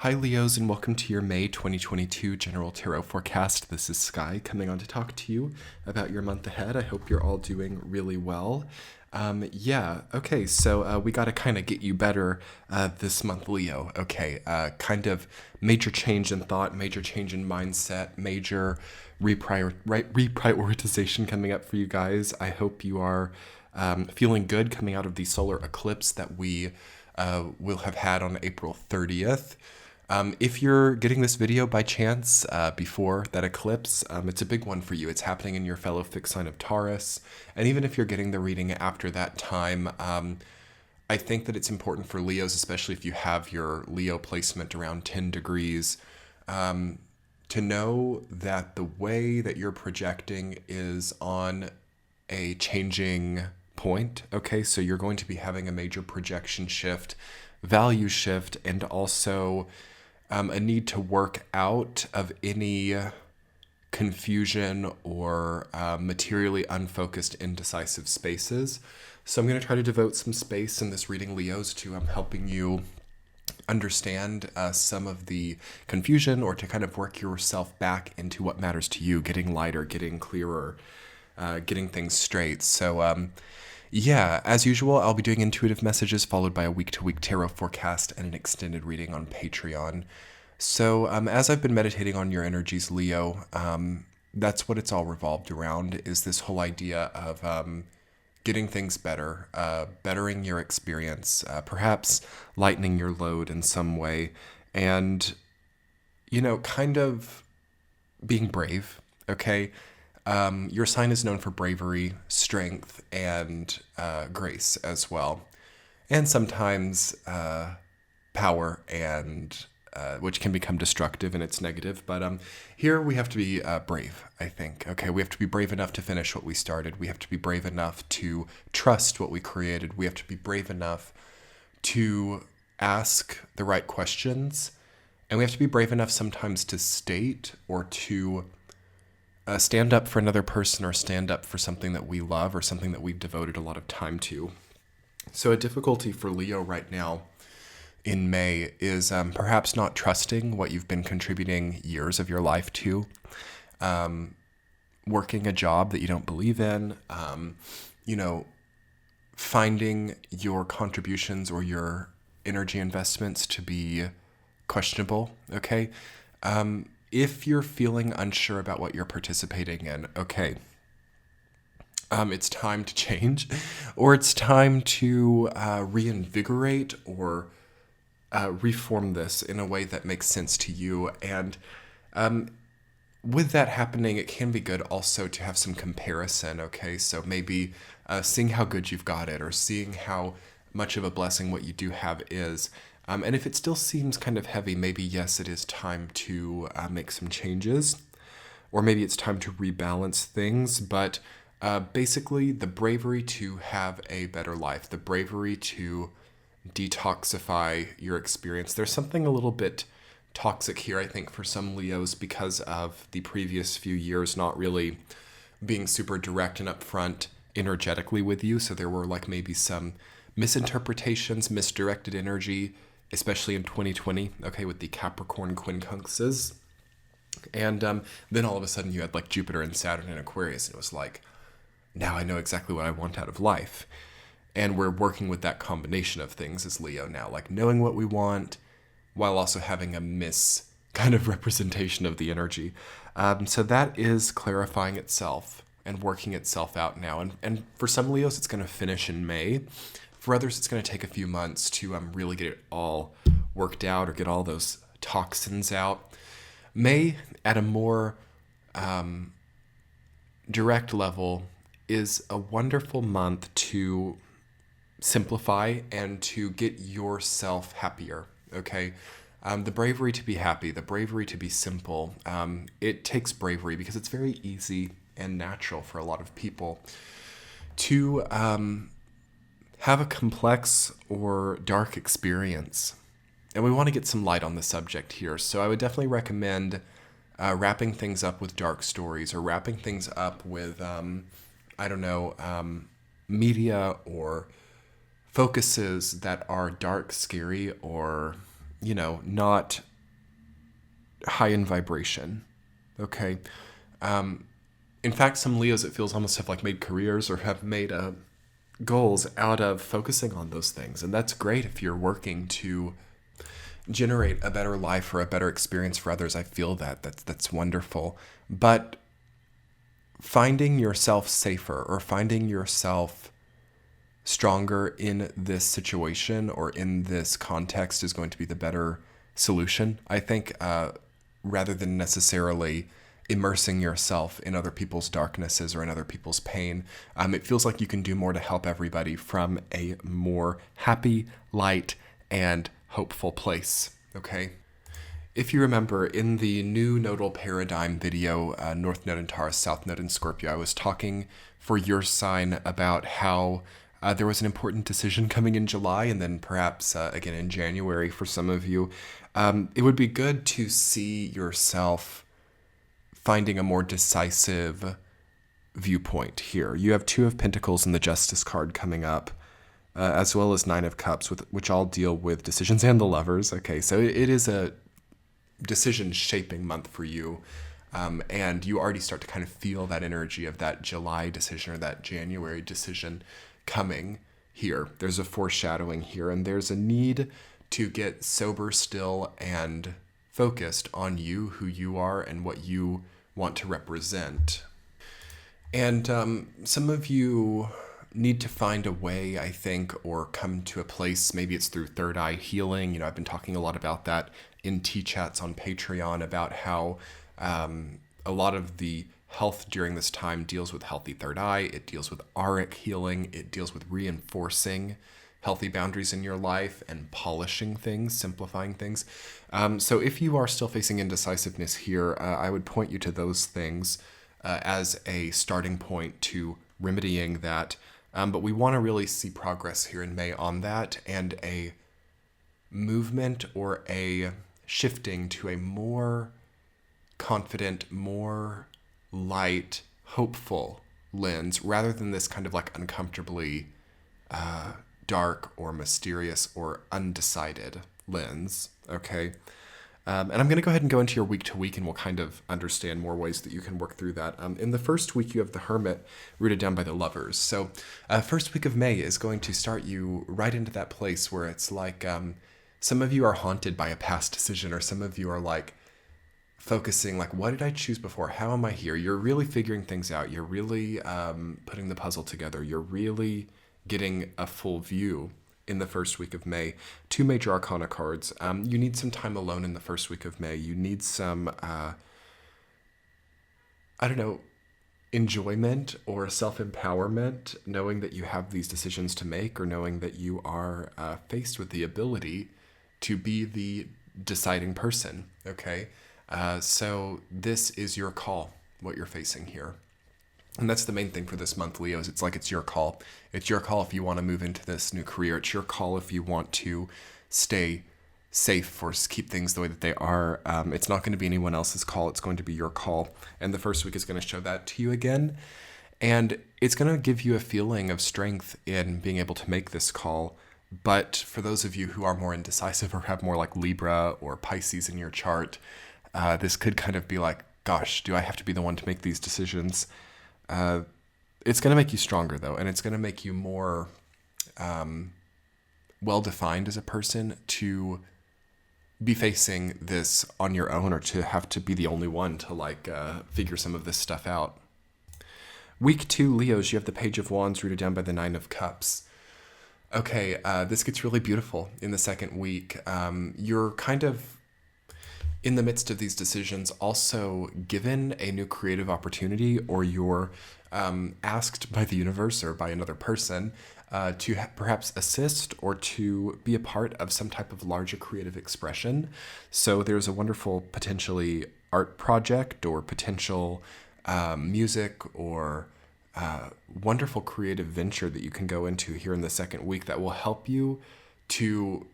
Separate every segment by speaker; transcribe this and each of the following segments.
Speaker 1: Hi Leos, and welcome to your May 2022 General Tarot Forecast. This is Sky coming on to talk to you about your month ahead. I hope you're all doing really well. So we got to kind of get you better this month, Leo. Kind of major change in thought, major change in mindset, major reprioritization coming up for you guys. I hope you are feeling good coming out of the solar eclipse that we will have had on April 30th. If you're getting this video by chance before that eclipse, it's a big one for you. It's happening in your fellow fixed sign of Taurus. And even if you're getting the reading after that time, I think that it's important for Leos, especially if you have your Leo placement around 10 degrees, to know that the way that you're projecting is on a changing point. Okay, so you're going to be having a major projection shift, value shift, and also a need to work out of any confusion or materially unfocused, indecisive spaces. So I'm going to try to devote some space in this reading, Leos, to helping you understand some of the confusion, or to kind of work yourself back into what matters to you, getting lighter, getting clearer, getting things straight. So as usual, I'll be doing intuitive messages followed by a week-to-week tarot forecast and an extended reading on Patreon. So as I've been meditating on your energies, Leo, that's what it's all revolved around, is this whole idea of getting things better, bettering your experience, perhaps lightening your load in some way, and, kind of being brave, okay? Your sign is known for bravery, strength, and grace as well. And sometimes power, and which can become destructive and it's negative. But here we have to be brave, I think. Okay, we have to be brave enough to finish what we started. We have to be brave enough to trust what we created. We have to be brave enough to ask the right questions. And we have to be brave enough sometimes to state or to stand up for another person, or stand up for something that we love or something that we've devoted a lot of time to. So a difficulty for Leo right now in May is perhaps not trusting what you've been contributing years of your life to, working a job that you don't believe in, finding your contributions or your energy investments to be questionable, okay? If you're feeling unsure about what you're participating in, it's time to change, or it's time to reinvigorate or reform this in a way that makes sense to you. And with that happening, it can be good also to have some comparison, okay? So maybe seeing how good you've got it, or seeing how much of a blessing what you do have is. And if it still seems kind of heavy, maybe, yes, it is time to make some changes, or maybe it's time to rebalance things. But basically, the bravery to have a better life, the bravery to detoxify your experience. There's something a little bit toxic here, I think, for some Leos, because of the previous few years not really being super direct and upfront energetically with you. So there were maybe some misinterpretations, misdirected energy, especially in 2020, okay, with the Capricorn quincunxes. And then all of a sudden you had Jupiter and Saturn in Aquarius, and it was now I know exactly what I want out of life. And we're working with that combination of things as Leo now, knowing what we want while also having a kind of representation of the energy. So that is clarifying itself and working itself out now. And for some Leos, it's going to finish in May. For others, it's going to take a few months to really get it all worked out, or get all those toxins out. May, at a more direct level, is a wonderful month to simplify and to get yourself happier, okay? The bravery to be happy, the bravery to be simple, it takes bravery, because it's very easy and natural for a lot of people to have a complex or dark experience. And we want to get some light on the subject here. So I would definitely recommend wrapping things up with dark stories, or wrapping things up with, media or focuses that are dark, scary, or not high in vibration. Okay. In fact, some Leos, it feels almost have like made careers or have made goals out of focusing on those things. And that's great if you're working to generate a better life or a better experience for others. I feel that's wonderful. But finding yourself safer or finding yourself stronger in this situation or in this context is going to be the better solution, I think, rather than necessarily immersing yourself in other people's darknesses or in other people's pain. It feels like you can do more to help everybody from a more happy, light, and hopeful place, okay? If you remember, in the new nodal paradigm video, North Node in Taurus, South Node in Scorpio, I was talking for your sign about how there was an important decision coming in July and then perhaps again in January for some of you. It would be good to see yourself finding a more decisive viewpoint here. You have Two of Pentacles and the Justice card coming up, as well as Nine of Cups, which all deal with decisions, and the Lovers. Okay, so it is a decision-shaping month for you, and you already start to kind of feel that energy of that July decision or that January decision coming here. There's a foreshadowing here, and there's a need to get sober, still, and focused on you, who you are, and what you want to represent. And some of you need to find a way, I think, or come to a place, maybe it's through third eye healing. I've been talking a lot about that in T-chats on Patreon, about how a lot of the health during this time deals with healthy third eye. It deals with auric healing. It deals with reinforcing healthy boundaries in your life and polishing things, simplifying things. So if you are still facing indecisiveness here, I would point you to those things as a starting point to remedying that. But we want to really see progress here in May on that, and a movement or a shifting to a more confident, more light, hopeful lens, rather than this kind of like uncomfortably dark or mysterious or undecided lens, okay? And I'm going to go ahead and go into your week to week, and we'll kind of understand more ways that you can work through that. In the first week, you have the Hermit rooted down by the Lovers. So first week of May is going to start you right into that place where it's like some of you are haunted by a past decision, or some of you are like focusing like, what did I choose before? How am I here? You're really figuring things out. You're really putting the puzzle together. You're really getting a full view in the first week of May. Two major arcana cards. You need some time alone in the first week of May. You need some, enjoyment or self-empowerment, knowing that you have these decisions to make, or knowing that you are faced with the ability to be the deciding person, okay? So this is your call, what you're facing here. And that's the main thing for this month, Leos. It's like it's your call. It's your call if you want to move into this new career. It's your call if you want to stay safe or keep things the way that they are. It's not going to be anyone else's call. It's going to be your call. And the first week is going to show that to you again. And it's going to give you a feeling of strength in being able to make this call. But for those of you who are more indecisive or have more like Libra or Pisces in your chart, this could kind of be like, gosh, do I have to be the one to make these decisions? It's going to make you stronger, though, and it's going to make you more well-defined as a person to be facing this on your own, or to have to be the only one to figure some of this stuff out. Week 2, Leos, you have the Page of Wands rooted down by the Nine of Cups. Okay, this gets really beautiful in the second week. You're kind of in the midst of these decisions also given a new creative opportunity, or you're asked by the universe or by another person to perhaps assist or to be a part of some type of larger creative expression. So there's a wonderful potentially art project or potential music or wonderful creative venture that you can go into here in the second week that will help you to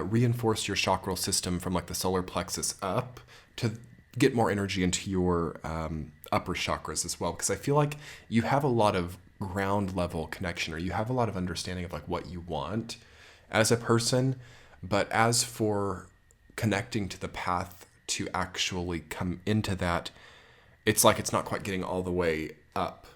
Speaker 1: reinforce your chakral system from like the solar plexus up to get more energy into your upper chakras as well. Because I feel like you have a lot of ground level connection, or you have a lot of understanding of like what you want as a person. But as for connecting to the path to actually come into that, it's like it's not quite getting all the way up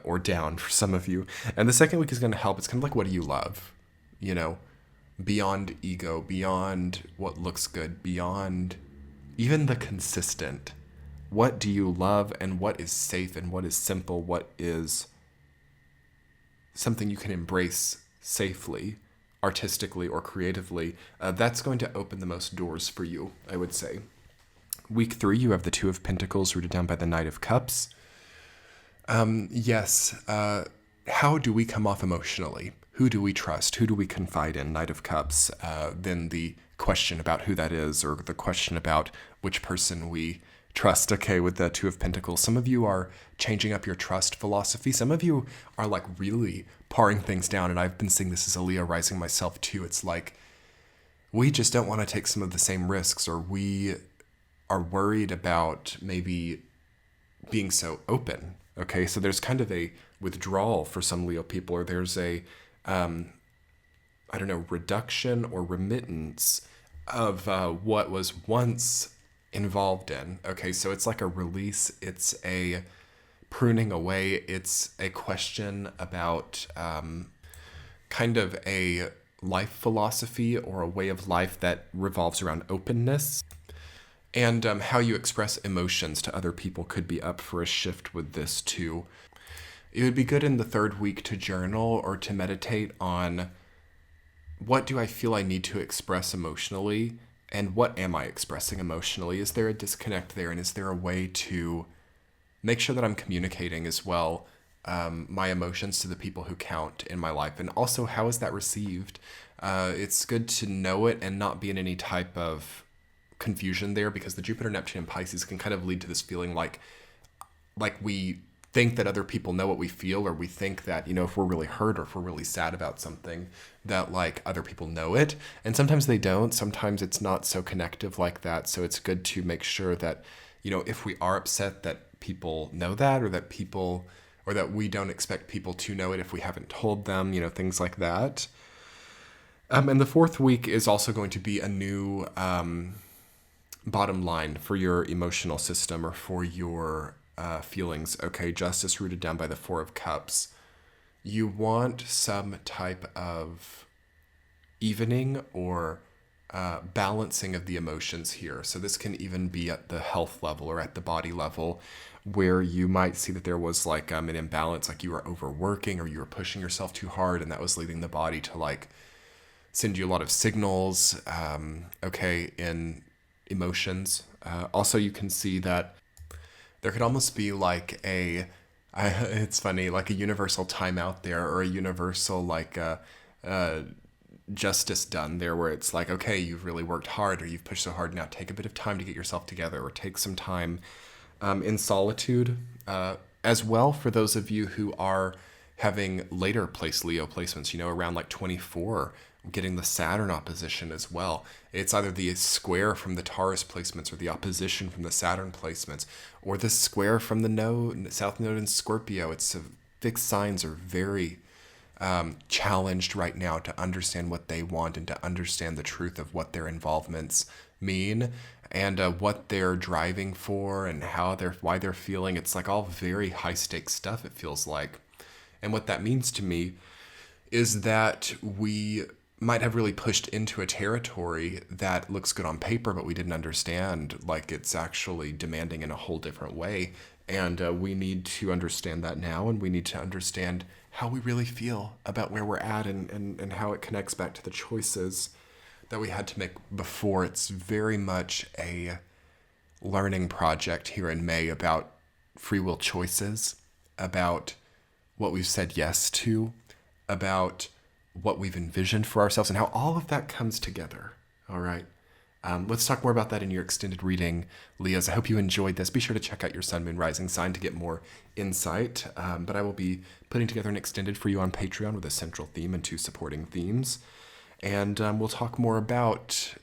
Speaker 1: or down for some of you. And the second week is going to help. It's kind of like, what do you love? You know, beyond ego, beyond what looks good, beyond even the consistent. What do you love, and what is safe, and what is simple, what is something you can embrace safely, artistically, or creatively? That's going to open the most doors for you, I would say. Week 3, you have the Two of Pentacles rooted down by the Knight of Cups. Yes, how do we come off emotionally? Who do we trust? Who do we confide in? Knight of Cups. Then the question about who that is, or the question about which person we trust. Okay, with the Two of Pentacles, some of you are changing up your trust philosophy. Some of you are like really paring things down, and I've been seeing this as a Leo rising myself too. It's like we just don't want to take some of the same risks, or we are worried about maybe being so open. Okay, so there's kind of a withdrawal for some Leo people, or there's a, reduction or remittance of what was once involved in. Okay, so it's like a release, it's a pruning away, it's a question about kind of a life philosophy or a way of life that revolves around openness. And how you express emotions to other people could be up for a shift with this too. It would be good in the 3rd week to journal or to meditate on, what do I feel I need to express emotionally, and what am I expressing emotionally? Is there a disconnect there, and is there a way to make sure that I'm communicating as well my emotions to the people who count in my life? And also, how is that received? It's good to know it and not be in any type of confusion there, because the Jupiter, Neptune, and Pisces can kind of lead to this feeling like we think that other people know what we feel, or we think that, if we're really hurt or if we're really sad about something, that like other people know it. And sometimes they don't. Sometimes it's not so connective like that. So it's good to make sure that, if we are upset, that people know that, or that we don't expect people to know it if we haven't told them, things like that. And the 4th week is also going to be a new bottom line for your emotional system, or for your feelings. Okay, Justice rooted down by the 4 of Cups. You want some type of evening or balancing of the emotions here. So this can even be at the health level or at the body level, where you might see that there was like an imbalance, like you were overworking or you were pushing yourself too hard, and that was leading the body to like send you a lot of signals, in emotions. Also, you can see that there could almost be like it's funny, like a universal timeout there, or a universal like justice done there, where it's like, okay, you've really worked hard, or you've pushed so hard, now take a bit of time to get yourself together, or take some time in solitude. As well, for those of you who are having later place Leo placements, around like 24, getting the Saturn opposition as well. It's either the square from the Taurus placements, or the opposition from the Saturn placements, or the square from the South Node in Scorpio. It's fixed signs are very challenged right now to understand what they want, and to understand the truth of what their involvements mean, and what they're driving for, and why they're feeling. It's like all very high stakes stuff, it feels like. And what that means to me is that we might have really pushed into a territory that looks good on paper, but we didn't understand like it's actually demanding in a whole different way. And we need to understand that now, and we need to understand how we really feel about where we're at, and how it connects back to the choices that we had to make before. It's very much a learning project here in May about free will choices, about what we've said yes to, about what we've envisioned for ourselves, and how all of that comes together. All right. Let's talk more about that in your extended reading, Leos. I hope you enjoyed this. Be sure to check out your Sun, Moon, Rising sign to get more insight. But I will be putting together an extended for you on Patreon with a central theme and 2 supporting themes. And we'll talk more about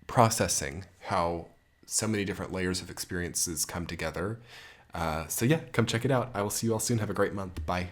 Speaker 1: processing how so many different layers of experiences come together. So yeah, come check it out. I will see you all soon. Have a great month. Bye.